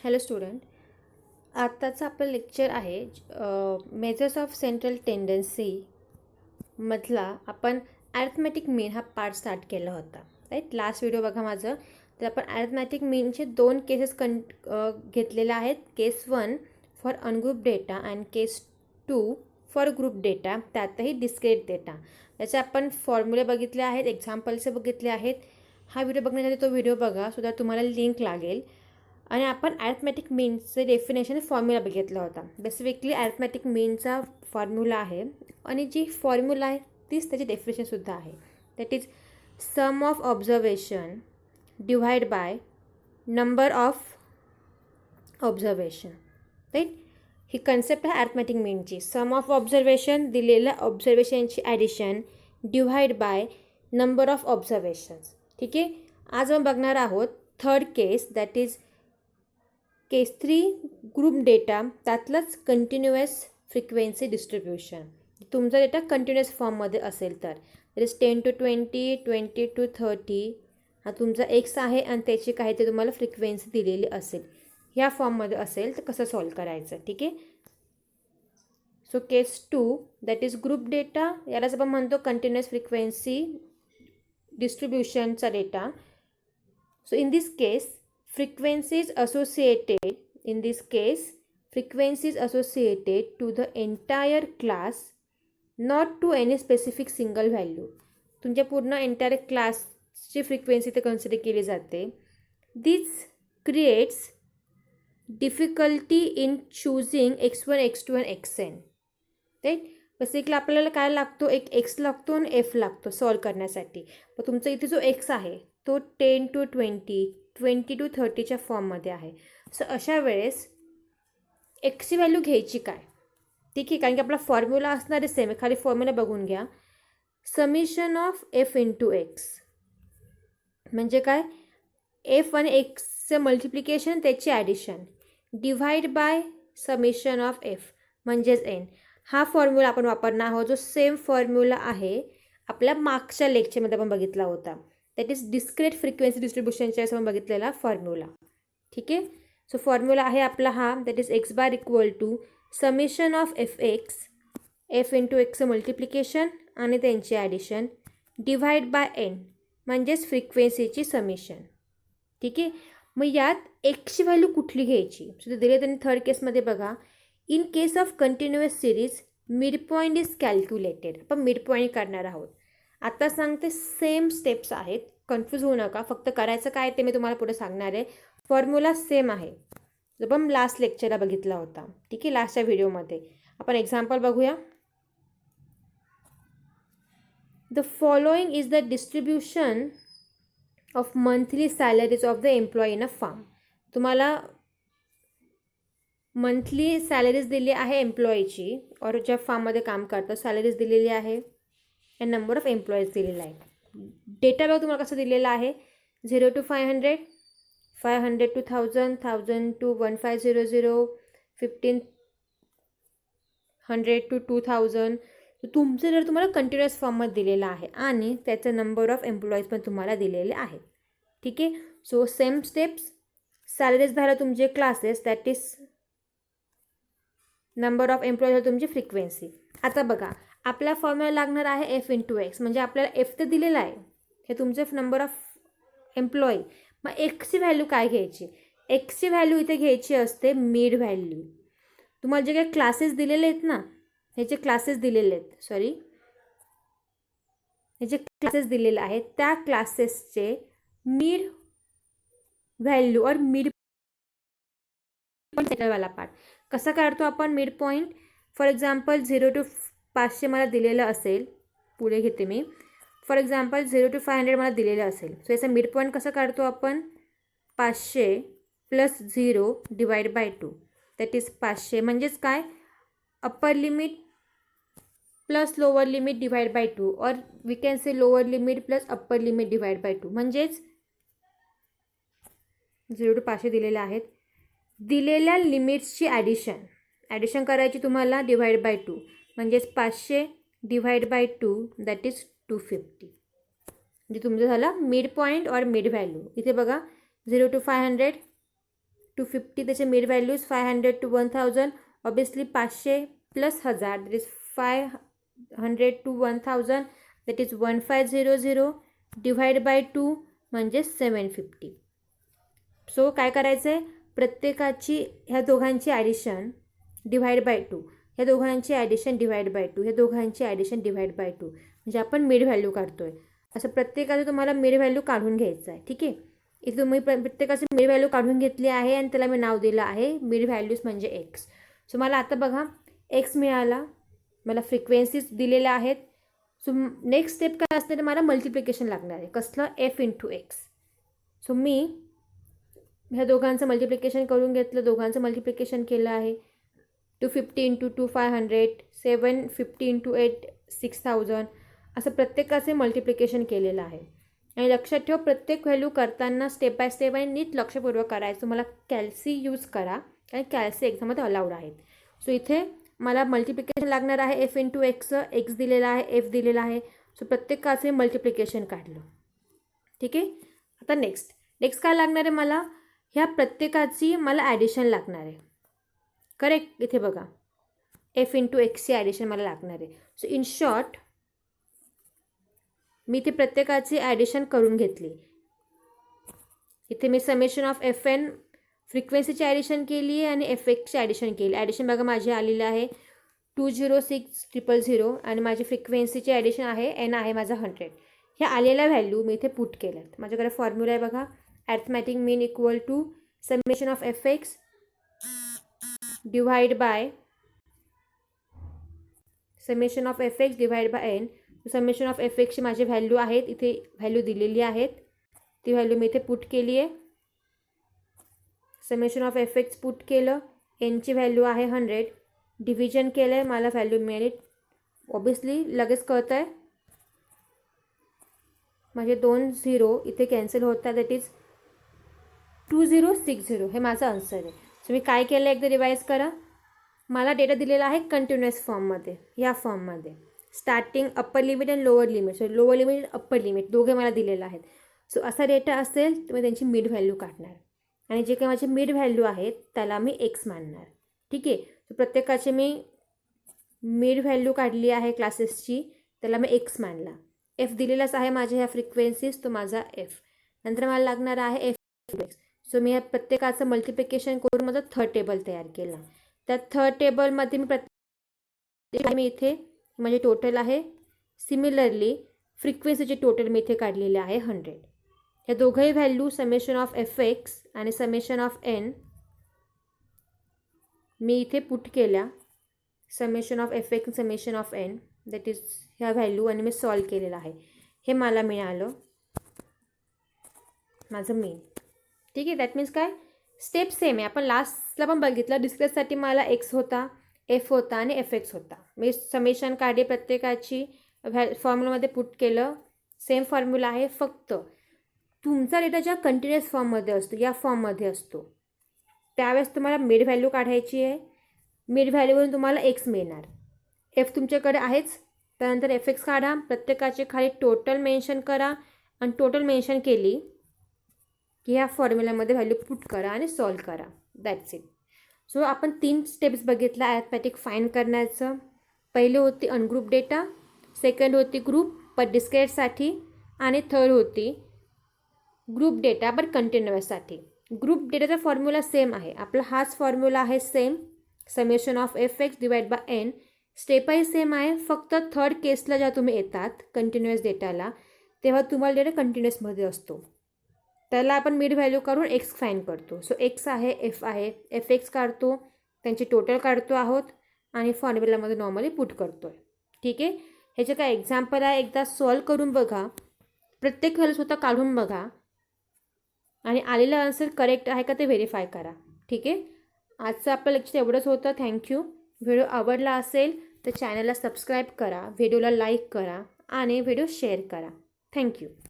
Hello student, आत्ताचं आपलं lecture आहे मेजर्स ऑफ सेंट्रल टेंडन्सी मधला आपण ॲरिथमॅटिक मीन हा पार्ट स्टार्ट केला होता. राईट, लास्ट व्हिडिओ बघा माझं. तर आपण ॲरिथमॅटिक मीनचे 2 केसेस घेतलेल्या आहेत. केस 1 for ungroup data and case 2 for group data, त्यातही डिस्क्रेट डेटा. त्याचे आपण फॉर्म्युले बघितले आहेत, एक्झाम्पल्स बघितले आहेत. हा व्हिडिओ बघण्यासाठी तो व्हिडिओ बघा, सो दॅट तुम्हाला लिंक लागेल. आणि आपण ॲरिथमॅटिक मीनचे डेफिनेशन फॉर्म्युला बघितला होता. बेसिकली ॲरिथमॅटिक मीनचा फॉर्म्युला आहे आणि जी फॉर्म्युला आहे तीच त्याची डेफिनेशनसुद्धा आहे. That is sum of observation divide by number of observation. Right, ही कन्सेप्ट आहे ॲरिथमॅटिक मीनची. सम ऑफ ऑब्झर्वेशन, दिलेल्या ऑब्झर्वेशनची addition divide by number of observations. ठीक आहे, आज आपण बघणार आहोत third case, that is case 3 group data, त्यातलंच कंटिन्युअस फ्रिक्वेन्सी डिस्ट्रीब्युशन. तुमचा डेटा कंटिन्युअस फॉर्ममध्ये असेल तर इज 10 to 20, 20 to 30 हा तुमचा एक्स आहे आणि त्याची काही ते तुम्हाला फ्रिक्वेन्सी दिलेली असेल. ह्या फॉर्ममध्ये असेल तर कसं सॉल्व करायचं. ठीक आहे, so case 2 that is group data, यालाच आपण म्हणतो कंटिन्युअस फ्रिक्वेन्सी डिस्ट्रीब्युशनचा data. So in this case, frequency is associated to the entire class, not to any specific single value. तुमच्या पूर्ण एंटायर क्लासची फ्रिक्वेन्सी ते कन्सिडर केली जाते. This creates difficulty in choosing x1, x2 and xn. Right, basically आपल्याला काय लागतो, एक एक्स लागतो आणि एफ लागतो सॉल्व करण्यासाठी. मग तुमचा इथे जो एक्स आहे तो 10 to 20, 20 to 30च्या फॉर्ममध्ये आहे. सो अशा वेळेस एक्सची व्हॅल्यू घ्यायची काय. ठीक आहे, कारण की आपला फॉर्म्युला असणार आहे सेम. खाली फॉर्म्युला बघून घ्या. Summation of F into x म्हणजे काय, एफ आणि एक्सचं मल्टिप्लिकेशन, त्याची addition divide by summation of F म्हणजेच एन. हा फॉर्म्युला आपण वापरणार आहोत, जो सेम फॉर्म्युला आहे आपल्या मागच्या लेक्चरमध्ये आपण बघितला होता. दॅट इज डिस्क्रेट फ्रिक्वेन्सी डिस्ट्रीब्युशनच्या आपण बघितलेला फॉर्म्युला. ठीक आहे, सो फॉर्म्युला आहे आपला हा, that is X bar equal to summation of F X, F into एक्सचं मल्टिप्लिकेशन आणि त्यांची ॲडिशन डिव्हाइड बाय एन म्हणजेच फ्रिक्वेन्सीची समिशन. ठीक आहे, मग यात एक्सची व्हॅल्यू कुठली घ्यायची. सो ते दिले त्यांनी थर्ड केसमध्ये बघा. In case of continuous series mid point is calculated. आपण मिड पॉईंट करणार आहोत. आता सांगते, सेम स्टेप्स आहेत, कन्फ्यूज होऊ नका. फक्त करायचं काय ते मी तुम्हाला पुढे सांगणार आहे. फॉर्म्युला सेम आहे जो आपण लास्ट लेक्चरला बघितला होता. ठीक आहे, लास्टच्या व्हिडिओमध्ये. आपण एक्झाम्पल बघूया. The following is the distribution of monthly salaries of the employee in a farm. तुम्हाला मंथली सॅलरीज दिली आहे एम्प्लॉईची, और ज्या फार्ममध्ये काम करतं सॅलरीज दिलेली आहे, अँड नंबर ऑफ एम्प्लॉईज दिलेला आहे. डेटा बघ तुम्हाला कसं दिलेला आहे, 0 to 500, 500 to 1000, 1000 to 1500, 1500 to 2000. तुमचं जर तुम्हाला कंटिन्युअस फॉर्ममध्ये दिलेला आहे आणि त्याचं नंबर ऑफ एम्प्लॉईज पण तुम्हाला दिलेले आहेत. ठीक आहे, सो सेम स्टेप्स. सॅलरीज झालं तुमचे classes, that is number of employees झालं तुमची फ्रिक्वेन्सी. आता बघा, आपला फॉर्म्युला लागणार आहे एफ इंटू एक्स, म्हणजे आपल्याला एफ तर दिलेला आहे, हे तुमचे नंबर ऑफ एम्प्लॉई. मग एक्सची व्हॅल्यू काय घ्यायची. एक्सची व्हॅल्यू इथे घ्यायची असते मिड व्हॅल्यू. तुम्हाला जे काही क्लासेस दिलेले आहेत ना, ह्याचे क्लासेस दिलेले आहेत, सॉरी, ह्याचे क्लासेस दिलेले आहेत, त्या क्लासेसचे मिड व्हॅल्यू और मिड वाला पार्ट कसा काढतो आपण. Mid point, for example 0 to 500 मला दिलेलं असेल, पुढे घेते मी. फॉर एक्झाम्पल 0 to 500 मला दिलेलं असेल, सो याचा मिड पॉईंट कसं काढतो आपण. 500 plus 0 divide by 2, that is 500 म्हणजेच काय, upper limit plus lower limit divide by 2, और we can say lower limit plus upper limit divide by 2. म्हणजेच 0 to 500 दिलेले आहेत. दिलेल्या लिमिट्सची ॲडिशन करायची तुम्हाला डिवाइड बाय 2, म्हणजेच 500 डिवाइड बाय 2 दॅट इज 250. म्हणजे तुमचं झालं मिड पॉईंट और मिड व्हॅल्यू. इथे बघा 0 to 500 250 त्याचे mid values 500 to 1000. Obviously 500 plus 1000 that is 500 to 1000 that is 1500 divide by 2 म्हणजे 750. सो काय करायचं आहे, प्रत्येकाची ह्या दोघांची ॲडिशन डिवाइड बाय 2, ह्या दोघांची ॲडिशन डिवाइड बाय 2, ह्या दोघांची ॲडिशन डिवाइड बाय 2, म्हणजे आपण मिड व्हॅल्यू काढतो आहे. असं प्रत्येकाचं तुम्हाला मिड व्हॅल्यू काढून घ्यायचं आहे. ठीक आहे, इथे तुम्ही प्रत्येकाची मिड व्हॅल्यू काढून घेतली आहे आणि त्याला मी नाव दिलं आहे मिड व्हॅल्यूज म्हणजे एक्स. सो मला आता बघा एक्स मिळाला, मला फ्रिक्वेन्सीज दिलेल्या आहेत. सो नेक्स्ट स्टेप काय असणार, मला मल्टिप्लिकेशन लागणार आहे. कसलं, एफ इंटू एक्स. सो मी ह्या दोघांचं मल्टिप्लिकेशन करून घेतलं, दोघांचं मल्टिप्लिकेशन केलं आहे. 250 इंटू 2 500, 750 इंटू 8 6000, असं प्रत्येकाचे मल्टिप्लिकेशन केलेलं आहे. आणि लक्षात ठेव, प्रत्येक व्हॅल्यू करताना स्टेप बाय स्टेप आणि नीट लक्षपूर्वक करायचं. तुम्हाला कॅल्सी यूज करा आणि कॅल्सी एक्झाममध्ये अलाउड आहेत. सो इथे मला मल्टिप्लिकेशन लागणार आहे एफ इंटू एक्सचं. एक्स दिलेला आहे, एफ दिलेला आहे. सो प्रत्येकाचे मल्टिप्लिकेशन काढलं. ठीक आहे, आता नेक्स्ट काय लागणार आहे, मला ह्या प्रत्येकाची मला ॲडिशन लागणार आहे. करेक्ट, इथे बघा एफ इंटू एक्सची ॲडिशन मला लागणार आहे. सो इन शॉर्ट मी इथे प्रत्येकाची ॲडिशन करून घेतली. इथे मी समेशन ऑफ एफ एन फ्रिक्वेन्सीची ॲडिशन केली आहे आणि एफ एक्सची ॲडिशन केली. ॲडिशन बघा माझी आलेली आहे 206,000 आणि माझी फ्रिक्वेन्सीची ॲडिशन आहे एन आहे माझा 100. ह्या आलेल्या व्हॅल्यू मी इथे पुट केल्यात. माझ्याकडे फॉर्म्युला आहे बघा, arithmetic mean equal to summation of F X divide by summation of F X divide by N. Summation of F एक्सची माझी व्हॅल्यू आहेत, इथे व्हॅल्यू दिलेली आहेत, ती व्हॅल्यू मी इथे पुट केली आहे. Summation of F x put केलं, एनची व्हॅल्यू आहे 100, डिव्हिजन केलं आहे, मला व्हॅल्यू मिळाली. ऑब्वियसली लगेच कळतं आहे, माझे 2 0 इथे कॅन्सल होतात, दॅट इज 2060 हे माझं आन्सर आहे. सो मी काय केलं एकदा रिवाईज करा. मला डेटा दिलेला आहे कंटिन्युअस फॉर्ममध्ये, या फॉर्ममध्ये स्टार्टिंग अप्पर लिमिट आणि lower limit. So lower limit आणि अप्पर लिमिट दोघे मला दिलेलं आहेत. सो असा डेटा असेल तर मी त्यांची मिड व्हॅल्यू काढणार आणि जे काही माझे मिड व्हॅल्यू आहेत त्याला मी एक्स मानणार. ठीक आहे, सो प्रत्येकाची मी मिड व्हॅल्यू काढली आहे क्लासेसची, त्याला मी एक्स मानला. एफ दिलेलाच आहे माझ्या ह्या फ्रिक्वेन्सीज, तो माझा एफ. नंतर मला लागणार आहे एफ एक्स. सो मी ह्या प्रत्येकाचं मल्टिप्लिकेशन करून माझं थर्ड टेबल तयार केला. त्या थर्ड टेबलमध्ये मी इथे म्हणजे टोटल आहे. सिमिलरली फ्रिक्वेन्सीचे टोटल मी इथे काढलेले आहे 100. या दोघंही value summation of F X आणि समेशन ऑफ एन मी इथे पुट केल्या. Summation of F X summation of N that is ह्या व्हॅल्यू आणि मी सॉल्व केलेलं आहे. हे मला मिळालं माझं मेन. ठीक आहे, दॅट मीन्स काय, स्टेप सेम आहे. आपण लास्टला पण बघितलं, डिस्क्रेससाठी मला एक्स होता, एफ होता आणि एफ एक्स होता. मी समेशन काढे प्रत्येकाची फॉर्म्युलामध्ये पुट केलं. सेम फॉर्म्युला आहे, फक्त तुमचा डेटा ज्या कंटिन्युअस फॉर्ममध्ये असतो, या फॉर्ममध्ये असतो, त्यावेळेस तुम्हाला मिड व्हॅल्यू काढायची आहे. मिड व्हॅल्यूवरून तुम्हाला एक्स मिळणार. एफ तुमच्याकडे आहेच, त्यानंतर एफ एक्स काढा, प्रत्येकाचे खाली टोटल मेन्शन करा आणि टोटल मेन्शन केली की ह्या फॉर्म्युलामध्ये व्हॅल्यू पुट करा आणि सॉल्व करा. That's it. सो आपण 3 स्टेप्स बघितलं अर्थमॅटिक फाईंड करण्याचं. पहिली होती अनग्रुप डेटा, सेकंड होती ग्रुप पर डिस्क्रेटसाठी आणि थर्ड होती ग्रुप डेटा पर कंटिन्युअससाठी. ग्रुप डेटाचा फॉर्म्युला सेम आहे, आपला हाच फॉर्म्युला आहे same, summation of F X divide by N. स्टेपही सेम आहे, फक्त थर्ड केसला जेव्हा तुम्ही येतात कंटिन्युअस डेटाला, तेव्हा तुम्हाला डेटा कंटिन्युअसमध्ये असतो, त्याला आपण मिड व्हॅल्यू करून एक्स फाईंड करतो. सो एक्स आहे, एफ आहे, एफ एक्स काढतो, त्यांची टोटल काढतो आहोत आणि फॉर्म्युलामध्ये नॉर्मली पुट करतो आहे. ठीक आहे, ह्याचे काय एक्झाम्पल आहे, एकदा सॉल्व करून बघा, प्रत्येक व्हॅल्यू स्वतः काढून बघा आणि आलेलं आन्सर करेक्ट आहे का ते व्हेरीफाय करा. ठीक आहे, आजचं आपलं लेक्चर एवढंच होतं. थँक्यू. व्हिडिओ आवडला असेल तर चॅनलला सबस्क्राईब करा, व्हिडिओला लाईक करा आणि व्हिडिओ शेअर करा. थँक्यू.